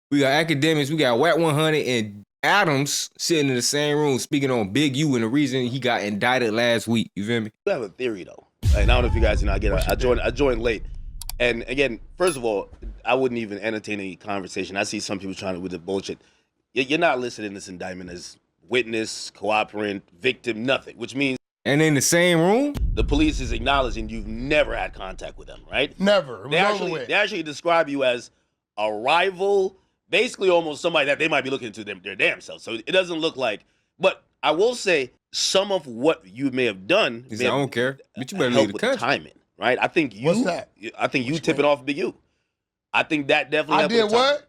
We got Akademiks, we got Wack 100 and Adams sitting in the same room speaking on Big U and the reason he got indicted last week. You feel me? I have a theory though. And I don't know if you guys, I joined late. And again, first of all, I wouldn't even entertain any conversation. I see some people trying to with the bullshit. You're not listed in this indictment as witness, cooperant, victim, nothing, which means. And in the same room? The police is acknowledging you've never had contact with them, right? Never. They actually describe you as a rival, basically almost somebody that they might be looking to their damn self. So it doesn't look like, but I will say some of what you may have done. I don't care, but you better leave the country. Timing, right? I think you. What's that? I think you tipping off Big U. I think that definitely. I did what?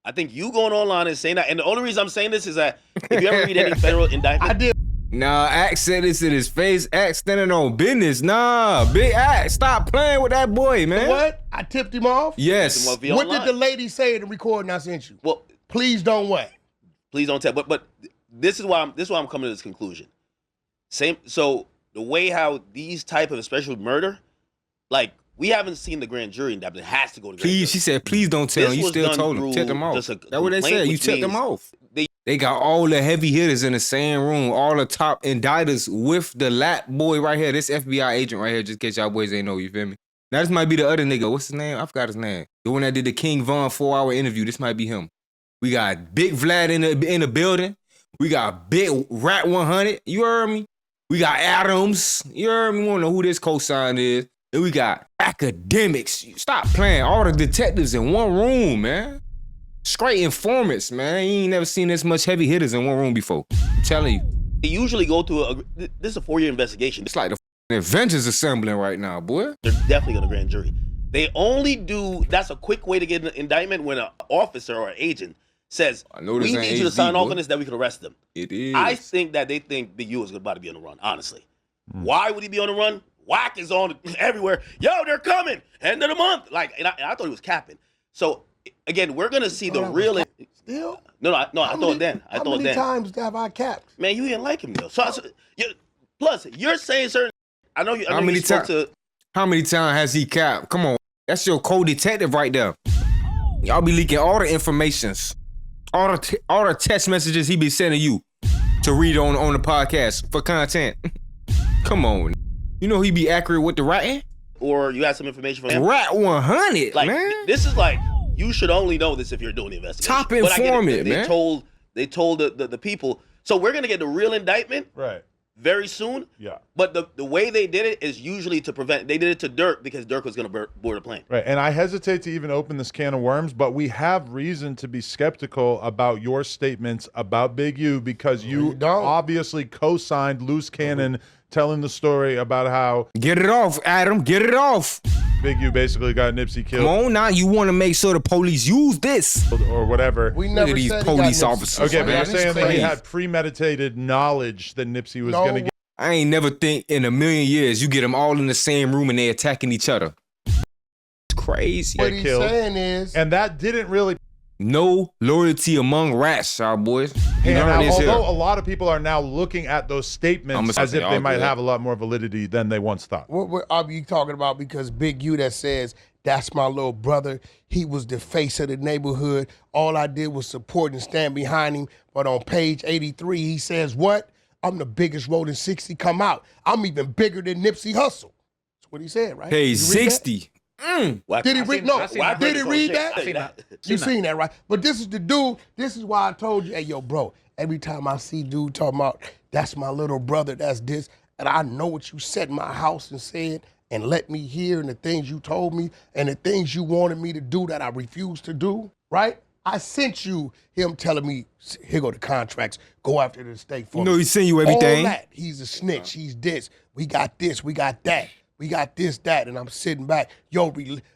I think you going online and saying that, and the only reason I'm saying this is that if you ever read any federal indictment, I did. Nah, Axe said this in his face. Axe standing on business. Nah, Big Axe, stop playing with that boy, man. What? I tipped him off? Yes. What did the lady say in the recording I sent you? Well, please don't what? Please don't tell. But this is why I'm coming to this conclusion. So the way how these type of, especially murder, like we haven't seen the grand jury indictment. It has to go to grand jury. She said, please don't tell him. You still told him. Tip them off. That's what they said. You tipped them off. They got all the heavy hitters in the same room, all the top indictors with the lap boy right here. This FBI agent right here, just in case y'all boys ain't know, you feel me? Now this might be the other nigga. What's his name? I forgot his name. The one that did the King Von 4-hour interview. This might be him. We got Big Vlad in the building. We got Big Rat 100. You heard me? We got Adams. You heard me? We wanna know who this cosign is. And we got Akademiks. Stop playing. All the detectives in one room, man. Straight informants, man. You ain't never seen this much heavy hitters in one room before. I'm telling you. They usually go through this is a 4-year investigation. It's like the Avengers assembling right now, boy. They're definitely going to grand jury. They only do, that's a quick way to get an indictment when an officer or an agent says, we need you to sign off on this that we can arrest them. It is. I think that they think Big U is about to be on the run, honestly. Why would he be on the run? Wack is on everywhere. Yo, they're coming. End of the month. Like, and I thought he was capping. So, again, we're gonna see the real. Still? No, I thought then. How many times have I capped? Man, you didn't like him though. So plus, you're saying certain. I know you. How many times has he capped? Come on, that's your co-detective right there. Y'all be leaking all the informations, all the text messages he be sending you to read on the podcast for content. Come on, you know he be accurate with the writing. Or you have some information from him. Rat 100, like, man. This is like, you should only know this if you're doing the investigation. Top informant, man. They told the people. So we're gonna get the real indictment very soon. Yeah. But the way they did it is usually to prevent. They did it to Dirk because Dirk was gonna board a plane. Right. And I hesitate to even open this can of worms, but we have reason to be skeptical about your statements about Big U because you obviously co-signed loose cannon telling the story about how... Get it off, Adam. Get it off. Big U basically got Nipsey killed. Come on now. You want to make sure the police use this. Or whatever. We never Look at these said police officers. Okay, but man. you're saying that he had premeditated knowledge that Nipsey was going to get... I ain't never think in a million years you get them all in the same room and they attacking each other. It's crazy. What he's saying is... And that didn't really... No loyalty among rats, y'all boys. Although a lot of people are now looking at those statements as if they might have a lot more validity than they once thought. What are you talking about? Because Big U that says, that's my little brother. He was the face of the neighborhood. All I did was support and stand behind him. But on page 83, he says, what? I'm the biggest Rolling 60 come out. I'm even bigger than Nipsey Hussle. That's what he said, right? Page 60. Did he read? No. Did he read that? You seen that, right? But this is the dude. This is why I told you, hey, yo, bro. Every time I see dude talking about that's my little brother, that's this, and I know what you said in my house and said, and let me hear, and the things you told me, and the things you wanted me to do that I refused to do, right? I sent you him telling me, here go the contracts, go after the state for me. You know he sent you everything. All that. He's a snitch. He's this. We got this. We got that. We got this, that, and I'm sitting back. Yo,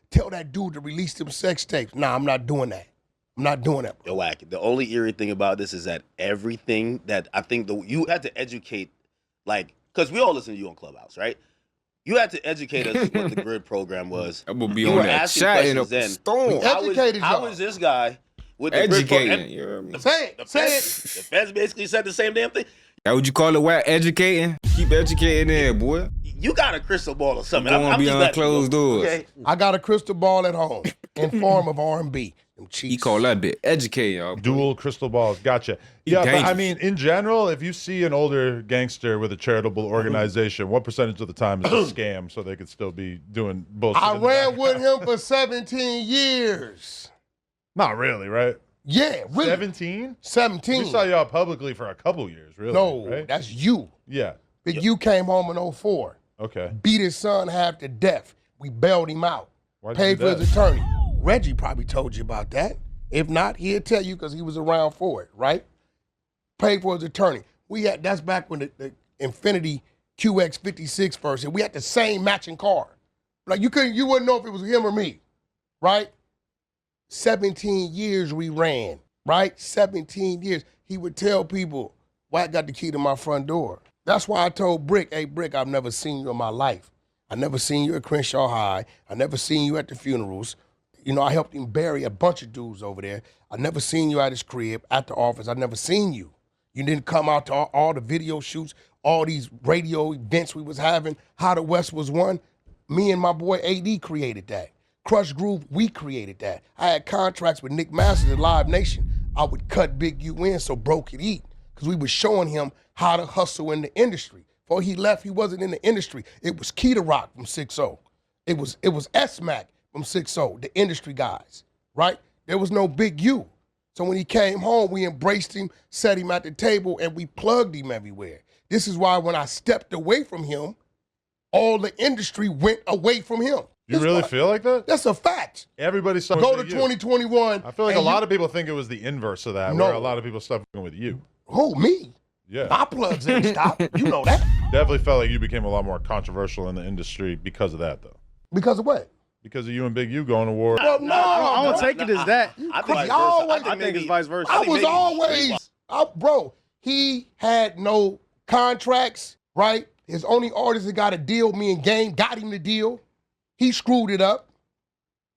tell that dude to release them sex tapes. Nah, I'm not doing that. I'm not doing that, bro. Yo, Wack, the only eerie thing about this is that everything that I think you had to educate, like, because we all listen to you on Clubhouse, right? You had to educate us what the grid program was. I'm gonna be on that chat in a storm. How is this guy with the grid program? Say it. The feds basically said the same damn thing. That what you call it, Wack? Educating? Keep educating there, boy. You got a crystal ball or something. I'm behind closed doors. Okay. I got a crystal ball at home in form of R&B. He call that bit educate, y'all. Dual crystal balls. Gotcha. Yeah, but I mean, in general, if you see an older gangster with a charitable organization, what percentage of the time is a scam so they could still be doing bullshit? I ran with him for 17 years. Not really, right? Yeah, really. 17? 17. We saw y'all publicly for a couple years, really. No, right? that's you. Yeah. Big U came home in 04. Okay. Beat his son half to death. We bailed him out. Why'd Paid you do for his attorney. Reggie probably told you about that. If not, he'll tell you because he was around for it, right? Paid for his attorney. That's back when the Infiniti QX56 first hit. We had the same matching car. Like you wouldn't know if it was him or me, right? 17 years we ran, right? 17 years. He would tell people, Wack got the key to my front door. That's why I told Brick, hey, Brick, I've never seen you in my life. I never seen you at Crenshaw High. I never seen you at the funerals. You know, I helped him bury a bunch of dudes over there. I never seen you at his crib, at the office. I never seen you. You didn't come out to all the video shoots, all these radio events we was having. How the West was won. Me and my boy AD created that. Crush Groove, we created that. I had contracts with Nick Masters at Live Nation. I would cut Big U in so Bro could eat because we was showing him how to hustle in the industry. Before he left, he wasn't in the industry. It was Key to Rock from 6-0. It was S-Mac from 6-0, the industry guys, right? There was no Big U. So when he came home, we embraced him, set him at the table, and we plugged him everywhere. This is why when I stepped away from him, all the industry went away from him. You really feel like that? That's a fact. Everybody saw Go to 2021. I feel like a lot of people think it was the inverse of that, where a lot of people stuck with you. Who, me? Yeah. My plugs ain't stop. You know that. Definitely felt like you became a lot more controversial in the industry because of that, though. Because of what? Because of you and Big U going to war. Well, no, I don't take it as that. I think it's vice versa. I was always, bro, he had no contracts, right? His only artist that got a deal, me and Game, got him the deal. He screwed it up,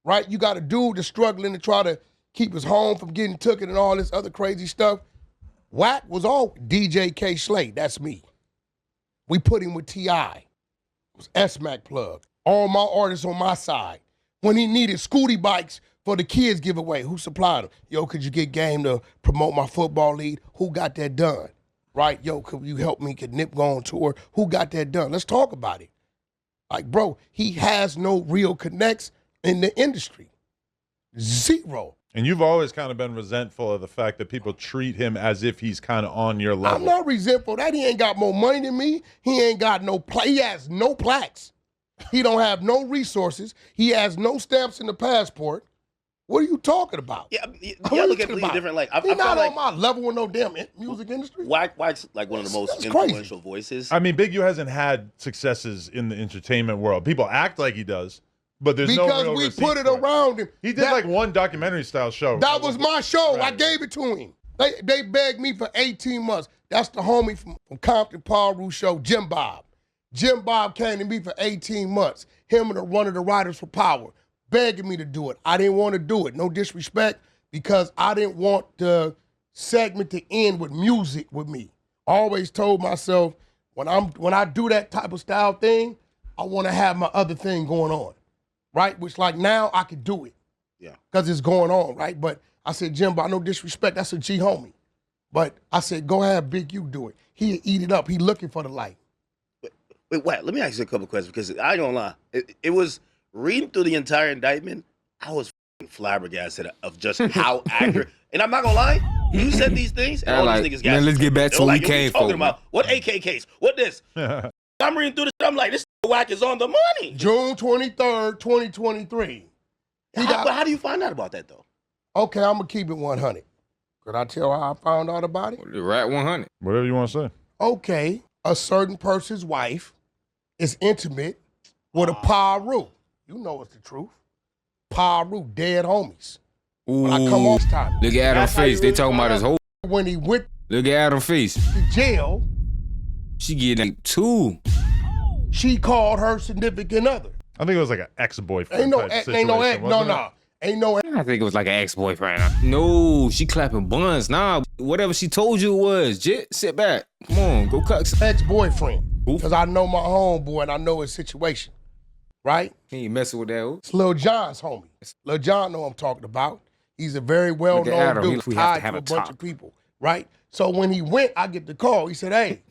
right? You got a dude that's struggling to try to keep his home from getting took it and all this other crazy stuff. Wack was all DJ K Slate, that's me. We put him with T.I. It was S-Mac plug. All my artists on my side. When he needed scooty bikes for the kids giveaway, who supplied them? Yo, could you get Game to promote my football league? Who got that done? Right? Yo, could you help me? Could Nip go on tour? Who got that done? Let's talk about it. Like, bro, he has no real connects in the industry. Zero. And you've always kind of been resentful of the fact that people treat him as if he's kind of on your level. I'm not resentful that he ain't got more money than me. He ain't got no he has no plaques. He don't have no resources. He has no stamps in the passport. What are you talking about? Yeah, look at it different. Like, He's not on my level with no damn music industry. Wack's like one of the most influential voices. I mean, Big U hasn't had successes in the entertainment world. People act like he does, but there's no real receipt. Because we put it around him. He did like one documentary style show. That was my show. Right. I gave it to him. They begged me for 18 months. That's the homie from Compton Paul Rue show, Jim Bob. Jim Bob came to me for 18 months. Him and one of the Writers for Power, begging me to do it. I didn't want to do it. No disrespect, because I didn't want the segment to end with music with me. I always told myself, when I do that type of style thing, I want to have my other thing going on, right? Which like now I could do it. Yeah. Because it's going on, right? But I said, Jim Bob, no disrespect, that's a G homie. But I said, go ahead, Big U do it. He'll eat it up. He looking for the light. Wait, Wack, let me ask you a couple questions, because I ain't gonna lie. It was reading through the entire indictment, I was flabbergasted of just how accurate. And I'm not gonna lie, you said these things, and all these niggas got. Let's get back to what we came for. Talking about what AK case, what this? I'm reading through this. I'm like, this Wack is on the money. June 23rd, 2023. But how do you find out about that though? Okay, I'm gonna keep it 100. Could I tell how I found out about it? The Rat 100. Whatever you want to say. Okay, a certain person's wife is intimate with a Paru. You know it's the truth. Paru, dead homies. Ooh. When I come off time. Look at Adam's face. They talking about his whole. When he went Look at Adam's face. to jail, She getting like 2. she called her significant other. I think it was like an ex-boyfriend. Ain't no type ex, situation, ain't no ex, wasn't no. it? Ain't no ex. I think it was like an ex-boyfriend. No, she clapping buns. Nah, whatever she told you it was. Jit, sit back. Come on, go cut. Ex-boyfriend. because I know my homeboy and I know his situation, right? He ain't messing with that. It's Lil Jon's homie. Lil Jon know what I'm talking about. He's a very well-known dude, tied to a bunch of people, right? So when he went, I get the call. He said, hey,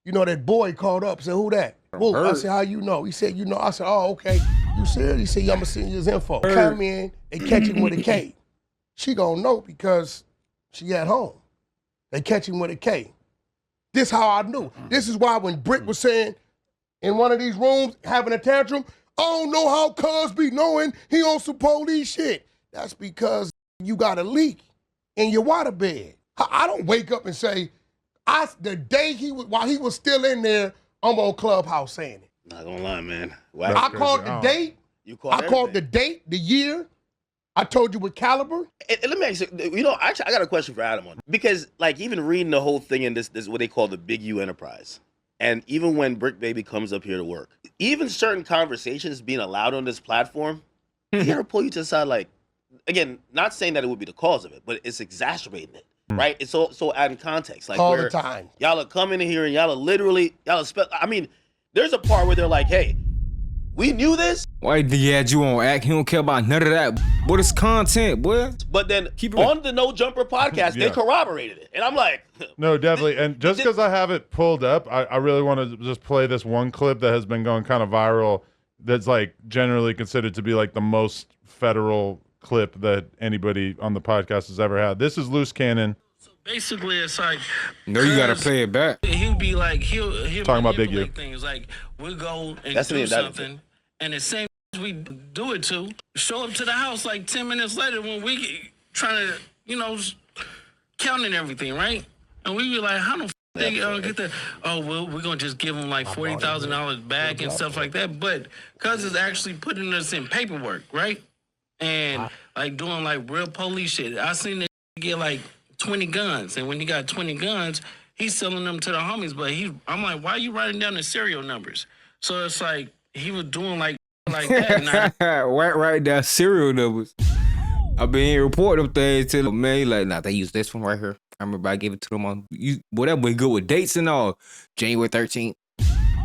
you know that boy called up, said, who that? Whoa. I said, how you know? He said, you know. I said, oh, okay. You serious? He said, yeah, I'm going to send you his info. Come in, they catch him with a K. She gonna know because she at home. They catch him with a K. This how I knew. This is why when Brick was saying in one of these rooms, having a tantrum, I don't know how cuz be knowing he on some police shit. That's because you got a leak in your waterbed. I don't wake up and say, the day while he was still in there, I'm on Clubhouse saying it. Not gonna lie, man. Wack. I called the date. I called the date, the year. I told you what caliber. And let me ask you, actually, I got a question for Adam on it. Because, like, even reading the whole thing in this what they call the Big U Enterprise, and even when Brick Baby comes up here to work, even certain conversations being allowed on this platform, he ever pull you to the side, like, again, not saying that it would be the cause of it, but it's exacerbating it, right? It's so out in context. Like, all the time. Y'all are coming in here and y'all are literally, I mean, there's a part where they're like, hey, we knew this. Why he had you on act? He don't care about none of that. But it's content, boy. But then on the No Jumper podcast, they corroborated it. And I'm like... No, definitely. And just because I have it pulled up, I really want to just play this one clip that has been going kind of viral that's like generally considered to be like the most federal clip that anybody on the podcast has ever had. This is Loose Cannon. Basically, it's like... No, you got to play it back. He'll be like... He'll talking about Big U. Things like, we'll go and do something, and the same we do it to, show up to the house like 10 minutes later when we trying to, counting everything, right? And we be like, how the f*** they get that? Oh, well, we're going to just give them like $40,000 back and stuff like that. But because it's actually putting us in paperwork, right? And like doing like real police shit. I seen that get like 20 guns. And when he got 20 guns, he's selling them to the homies. But I'm like, why are you writing down the serial numbers? So it's like he was doing like that. Wack right down serial numbers. I been reporting them things to them, man. Like, nah, they use this one right here. I remember I gave it to them on whatever. We good with dates and all. January 13th.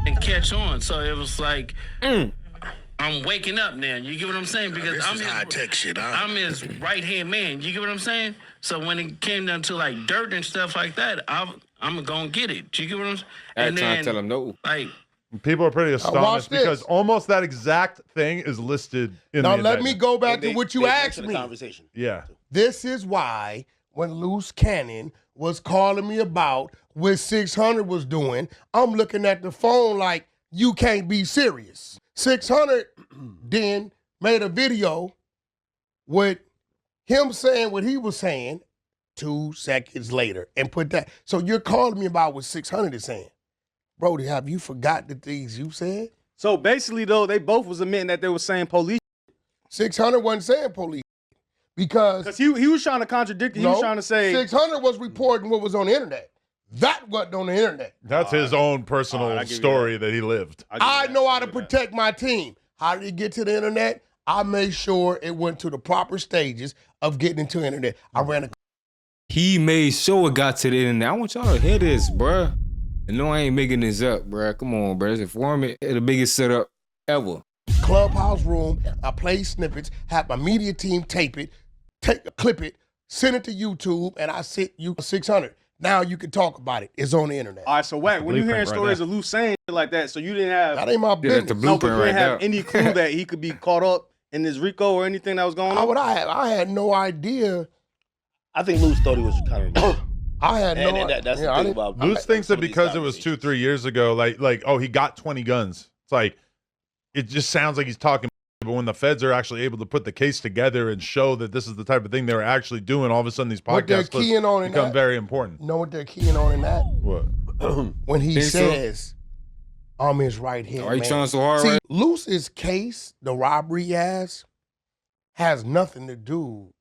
And catch on. So it was like, I'm waking up now. You get what I'm saying? Because I'm his high-tech shit. I'm his right-hand man. You get what I'm saying? So when it came down to like dirt and stuff like that, I'm gonna get it. You get what I'm saying? And trying to tell them no. Like, people are pretty astonished because almost that exact thing is listed in the Now let me go back to what you asked me. Conversation. Yeah. This is why when Loose Cannon was calling me about what 600 was doing, I'm looking at the phone like, you can't be serious. 600 then made a video with him saying what he was saying 2 seconds later and put that. So you're calling me about what 600 is saying. Brody, have you forgot the things you said? So basically, though, they both was admitting that they were saying police. 600 wasn't saying police because he was trying to contradict it. He was trying to say 600 was reporting what was on the internet. That wasn't on the internet. That's his own personal story that he lived. I know how to protect my team. How did it get to the internet? I made sure it went to the proper stages of getting into the internet. I ran a... He made sure it got to the internet. I want y'all to hear this, bruh. And no, I ain't making this up, bruh. Come on, bruh. It's informant. It's the biggest setup ever. Clubhouse room. I play snippets, have my media team tape it, clip it, send it to YouTube, and I sent you 600. Now you can talk about it. It's on the internet. All right, so Wack, when you hearing stories of Loose saying shit like that, so you didn't have... That ain't my business. The blueprint you didn't right have any clue that he could be caught up in this RICO or anything that was going on? How would I have? I had no idea. I think Loose thought he was kind of... I had no idea. That's the thing about... Loose thinks that because it was 2-3 years ago, like, oh, he got 20 guns. It's like, it just sounds like he's talking, but when the feds are actually able to put the case together and show that this is the type of thing they were actually doing, all of a sudden these podcasts become very important. Know what they're keying on in that? What? When he says, I'm his right hand. Are you trying so hard? See, Loose's case, the robbery has nothing to do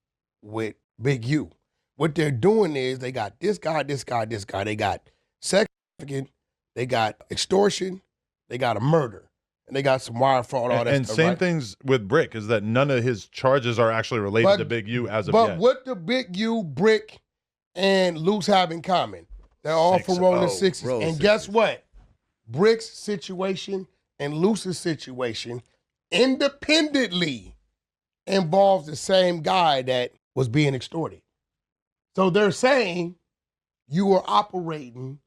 with Big U. What they're doing is they got this guy. They got sex trafficking, they got extortion, they got a murder, and they got some wire fraud, all that and stuff. Same right? things with Brick is that none of his charges are actually related to Big U as of yet. But what the Big U, Brick, and Loose have in common? They're all from rolling sixes. And guess what? Brick's situation and Luce's situation independently involves the same guy that was being extorted. So they're saying you were operating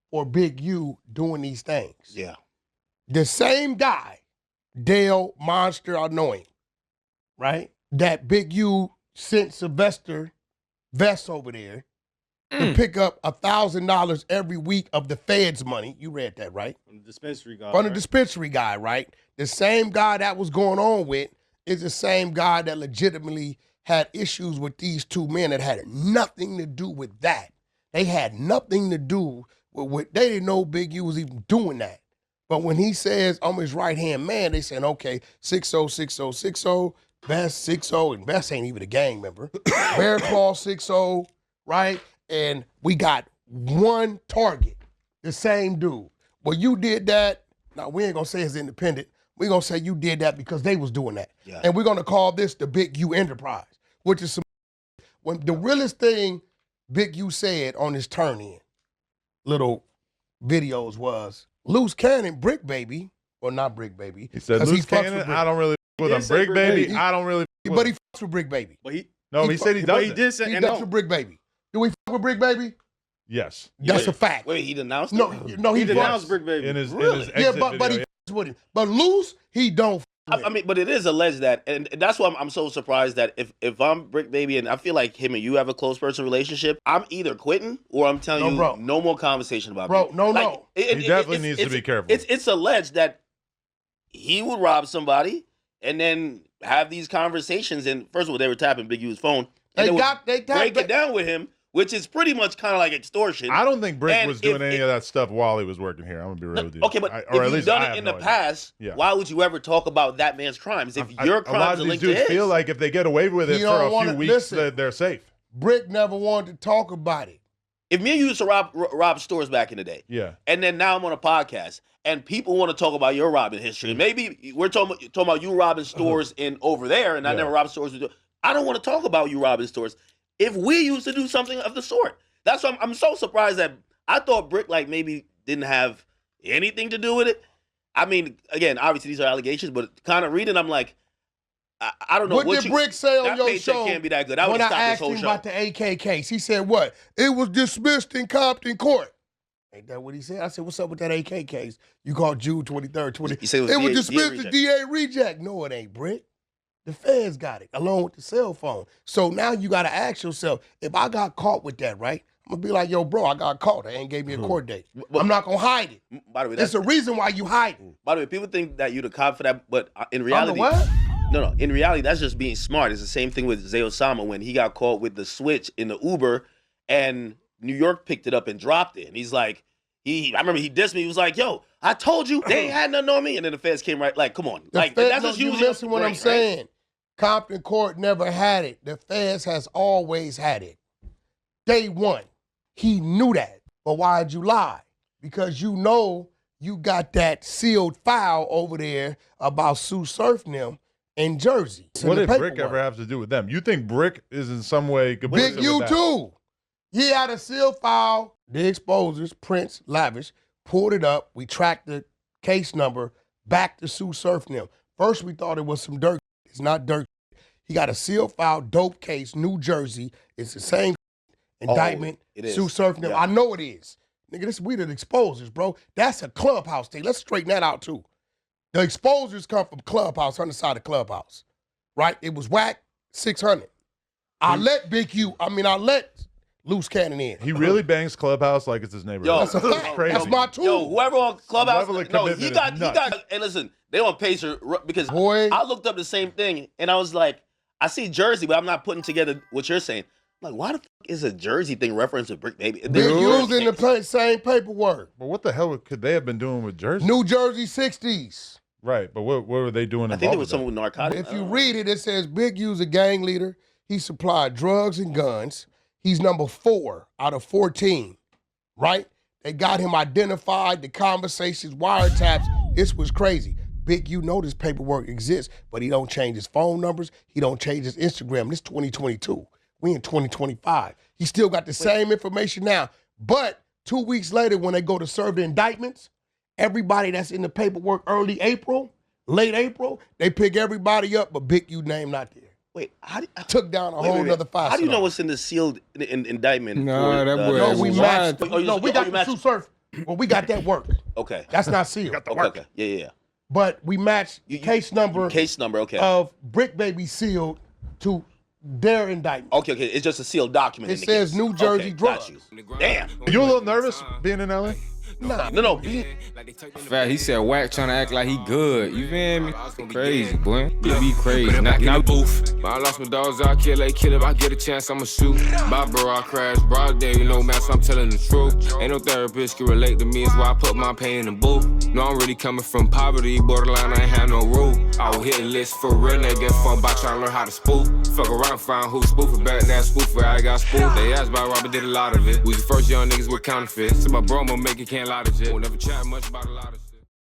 for Big U doing these things. Yeah. The same guy, Dale Monster, I know him, right? That Big U sent Sylvester Vest over there to pick up $1,000 every week of the Fed's money. You read that, right? From the dispensary guy. From the dispensary guy, right? The same guy that was going on with is the same guy that legitimately had issues with these two men that had nothing to do with that. They had nothing to do with they didn't know Big U was even doing that. But when he says, I'm his right-hand man, they saying, okay, 6-0, 6-0, 6-0, Vest 6-0, and Vest ain't even a gang member. Bear Claw 6-0, right? And we got one target, the same dude. Well, you did that. Now, we ain't going to say it's independent. We're going to say you did that because they was doing that. Yeah. And we're going to call this the Big U enterprise, which is when the realest thing Big U said on his turn-in little videos was, Loose Cannon, Brick Baby, or not Brick Baby. He said, Loose Cannon, I don't really with him. Brick Baby, I don't really But he fucks with Brick Baby. But he said he does. He did say he fucks with Brick Baby. Do we fuck with Brick Baby? Yes. That's a fact. Wait, he denounced No, it? no, he denounced Brick Baby. In his really? exit but he fucks with him. But Loose, he don't. I mean, but it is alleged that, and that's why I'm so surprised that if I'm Brick Baby and I feel like him and you have a close personal relationship, I'm either quitting or I'm telling you, bro, no more conversation about bro. me. No. He definitely needs to be careful. It's alleged that he would rob somebody and then have these conversations. And first of all, they were tapping Big U's phone. And they break it down with him, which is pretty much kind of like extortion. I don't think Brick was doing any of that stuff while he was working here. I'm going to be real with you. Okay, but if you've done it in the past, why would you ever talk about that man's crimes? If your crimes are linked to his. A lot of these dudes feel like if they get away with it for a few weeks, they're safe. Brick never wanted to talk about it. If me and you used to rob stores back in the day, and then now I'm on a podcast, and people want to talk about your robbing history, and maybe we're talking about you robbing stores in over there, and I never robbed stores. I don't want to talk about you robbing stores. If we used to do something of the sort. That's why I'm so surprised that I thought Brick like maybe didn't have anything to do with it. I mean, again, obviously these are allegations, but kind of reading, I'm like, I don't know what did Brick say on your show. Can't be that good. I would when I stop asked this whole him show. about the AK case, he said what? It was dismissed in Compton court. Ain't that what he said? I said, what's up with that AK case? You called June 23rd, 20. He said it was dismissed as DA reject. No, it ain't, Brick. The feds got it, along with the cell phone. So now you got to ask yourself, if I got caught with that, right? I'm going to be like, yo, bro, I got caught. They ain't gave me a court date. I'm not going to hide it. By the way, there's a reason why you hide it. By the way, people think that you're the cop for that, but in reality. What? No. In reality, that's just being smart. It's the same thing with Zay Osama when he got caught with the switch in the Uber and New York picked it up and dropped it. And he's like, I remember he dissed me. He was like, yo, I told you they ain't had nothing on me. And then the feds came right, like, come on. Like, that's just you missing what I'm saying. Right? Compton Court never had it. The feds has always had it. Day one. He knew that. But why'd you lie? Because you know you got that sealed file over there about Sue Surf them in Jersey. What did Brick ever have to do with them? You think Brick is in some way complicit Big U too. He had a sealed file. The exposers, Prince, Lavish, pulled it up. We tracked the case number back to Sue Surf them. First we thought it was some dirt. It's not dirt. He got a sealed file, dope case, New Jersey. It's the same indictment. Sue Surf them. I know it is. Nigga, we the exposers, bro. That's a clubhouse thing. Let's straighten that out, too. The exposers come from Clubhouse, on the side of Clubhouse, right? It was Wack, 600. I let Loose Cannon in. He really bangs Clubhouse like it's his neighborhood. Yo, that's a fact. Crazy. That's my tool. Yo, whoever on Clubhouse, he got, nuts. and listen, they on Pacer because I looked up the same thing, and I was like, I see Jersey, but I'm not putting together what you're saying. I'm like, why the fuck is a Jersey thing reference to Brick Baby? They're using the same paperwork. But what the hell could they have been doing with Jersey? New Jersey 60s. Right, but what were they doing? I think there was someone with narcotics. If you read it, it says Big U's a gang leader. He supplied drugs and guns. He's number 4 out of 14, right? They got him identified, the conversations, wiretaps. This was crazy. Big U know this paperwork exists, but he don't change his phone numbers. He don't change his Instagram. This 2022. We in 2025. He still got the same information now. But 2 weeks later, when they go to serve the indictments everybody that's in the paperwork early April, late April, they pick everybody up, but Big U name not there. Wait, took down a whole nother 5. How do you know what's in the sealed indictment? No, that boy. No, we matched. No, we got the True Surf. Well, we got that work. Okay. That's not sealed. Got the work. Okay. Yeah. But we matched case number. Okay. Of Brick Baby sealed to their indictment. Okay. It's just a sealed document. It says New Jersey drugs. Damn. Are you a little nervous being in LA? Nah. No. He said Wack trying to act like he good. You feel me? Crazy, boy. You be crazy. Now booth. I lost my dogs, I kill if I get a chance, I'ma shoot. Bye, bro, I crash. Broad day, you know, man, so I'm telling the truth. Ain't no therapist can relate to me, it's why I put my pain in the booth. No, I'm really coming from poverty, borderline, I ain't have no roof. I will hit a list for real, they get fun by trying to learn how to spoof. Fuck around, find who spoofing back, that spoofer, I got spoofed. They asked about Robert, did a lot of it. We was the first young niggas with counterfeits. So my bro, I'ma make it, can't lie to shit. Won't never chat much about a lot of shit.